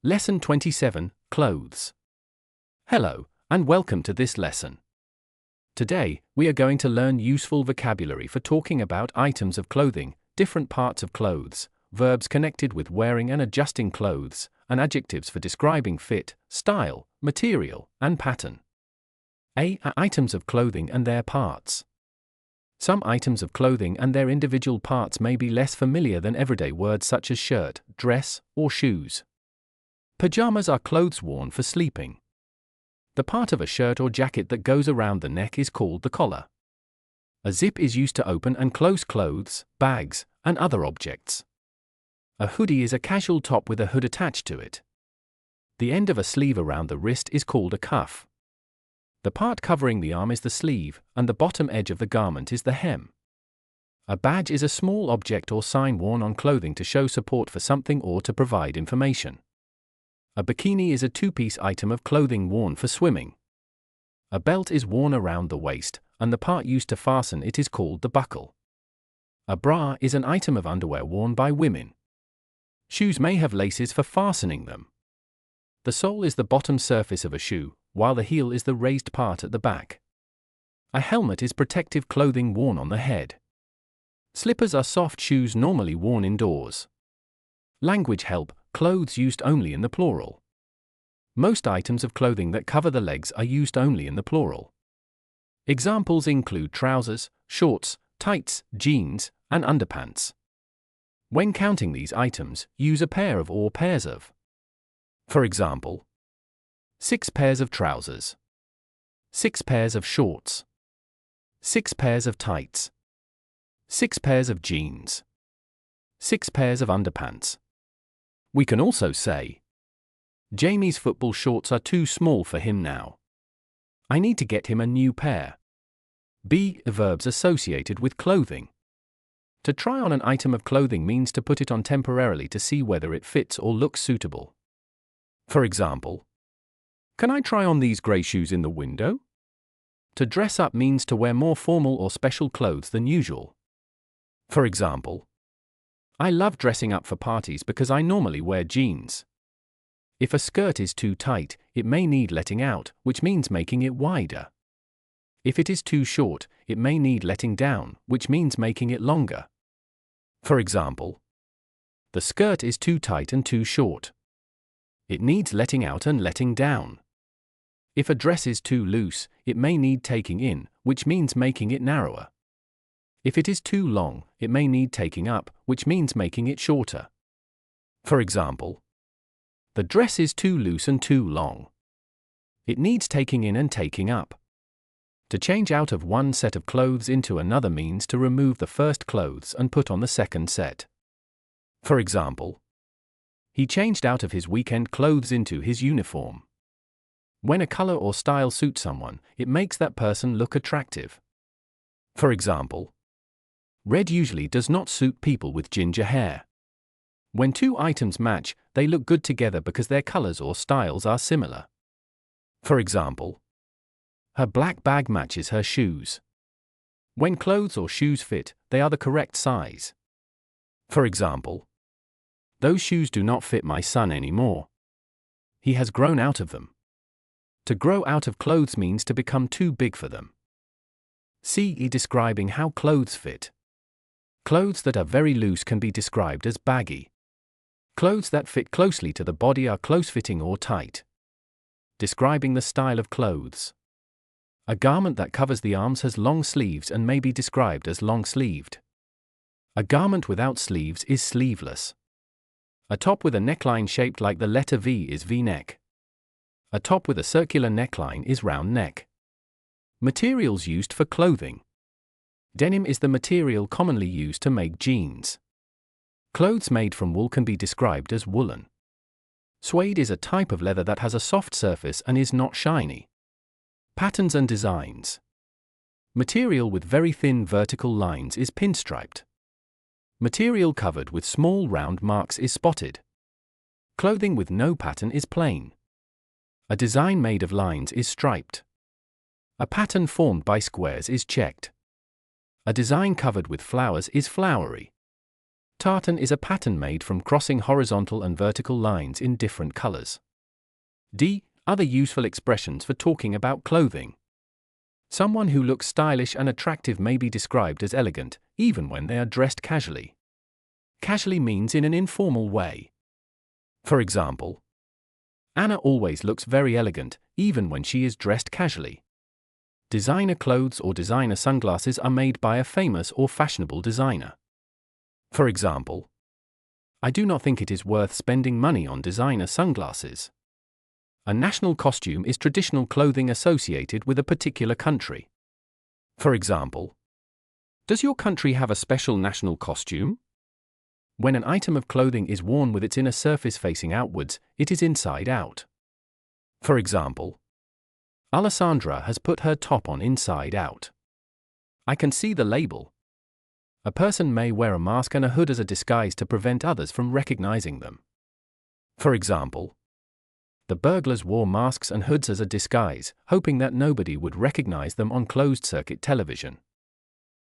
Lesson 27, Clothes. Hello, and welcome to this lesson. Today, we are going to learn useful vocabulary for talking about items of clothing, different parts of clothes, verbs connected with wearing and adjusting clothes, and adjectives for describing fit, style, material, and pattern. Items of clothing and their parts. Some items of clothing and their individual parts may be less familiar than everyday words such as shirt, dress, or shoes. Pajamas are clothes worn for sleeping. The part of a shirt or jacket that goes around the neck is called the collar. A zip is used to open and close clothes, bags, and other objects. A hoodie is a casual top with a hood attached to it. The end of a sleeve around the wrist is called a cuff. The part covering the arm is the sleeve, and the bottom edge of the garment is the hem. A badge is a small object or sign worn on clothing to show support for something or to provide information. A bikini is a two-piece item of clothing worn for swimming. A belt is worn around the waist, and the part used to fasten it is called the buckle. A bra is an item of underwear worn by women. Shoes may have laces for fastening them. The sole is the bottom surface of a shoe, while the heel is the raised part at the back. A helmet is protective clothing worn on the head. Slippers are soft shoes normally worn indoors. Language help, clothes used only in the plural. Most items of clothing that cover the legs are used only in the plural. Examples include trousers, shorts, tights, jeans, and underpants. When counting these items, use a pair of or pairs of. For example, 6 pairs of trousers, 6 pairs of shorts, 6 pairs of tights, 6 pairs of jeans, 6 pairs of underpants. We can also say, Jamie's football shorts are too small for him now. I need to get him a new pair. Verbs associated with clothing. To try on an item of clothing means to put it on temporarily to see whether it fits or looks suitable. For example, can I try on these grey shoes in the window? To dress up means to wear more formal or special clothes than usual. For example, I love dressing up for parties because I normally wear jeans. If a skirt is too tight, it may need letting out, which means making it wider. If it is too short, it may need letting down, which means making it longer. For example, the skirt is too tight and too short. It needs letting out and letting down. If a dress is too loose, it may need taking in, which means making it narrower. If it is too long, it may need taking up, which means making it shorter. For example, the dress is too loose and too long. It needs taking in and taking up. To change out of one set of clothes into another means to remove the first clothes and put on the second set. For example, he changed out of his weekend clothes into his uniform. When a color or style suits someone, it makes that person look attractive. For example, red usually does not suit people with ginger hair. When two items match, they look good together because their colors or styles are similar. For example, her black bag matches her shoes. When clothes or shoes fit, they are the correct size. For example, those shoes do not fit my son anymore. He has grown out of them. To grow out of clothes means to become too big for them. Describing how clothes fit. Clothes that are very loose can be described as baggy. Clothes that fit closely to the body are close-fitting or tight. Describing the style of clothes. A garment that covers the arms has long sleeves and may be described as long-sleeved. A garment without sleeves is sleeveless. A top with a neckline shaped like the letter V is V-neck. A top with a circular neckline is round neck. Materials used for clothing. Denim is the material commonly used to make jeans. Clothes made from wool can be described as woolen. Suede is a type of leather that has a soft surface and is not shiny. Patterns and designs. Material with very thin vertical lines is pinstriped. Material covered with small round marks is spotted. Clothing with no pattern is plain. A design made of lines is striped. A pattern formed by squares is checked. A design covered with flowers is flowery. Tartan is a pattern made from crossing horizontal and vertical lines in different colors. D. Other useful expressions for talking about clothing. Someone who looks stylish and attractive may be described as elegant, even when they are dressed casually. Casually means in an informal way. For example, Anna always looks very elegant, even when she is dressed casually. Designer clothes or designer sunglasses are made by a famous or fashionable designer. For example, I do not think it is worth spending money on designer sunglasses. A national costume is traditional clothing associated with a particular country. For example, does your country have a special national costume? When an item of clothing is worn with its inner surface facing outwards, it is inside out. For example, Alessandra has put her top on inside out. I can see the label. A person may wear a mask and a hood as a disguise to prevent others from recognizing them. For example, the burglars wore masks and hoods as a disguise, hoping that nobody would recognize them on closed-circuit television.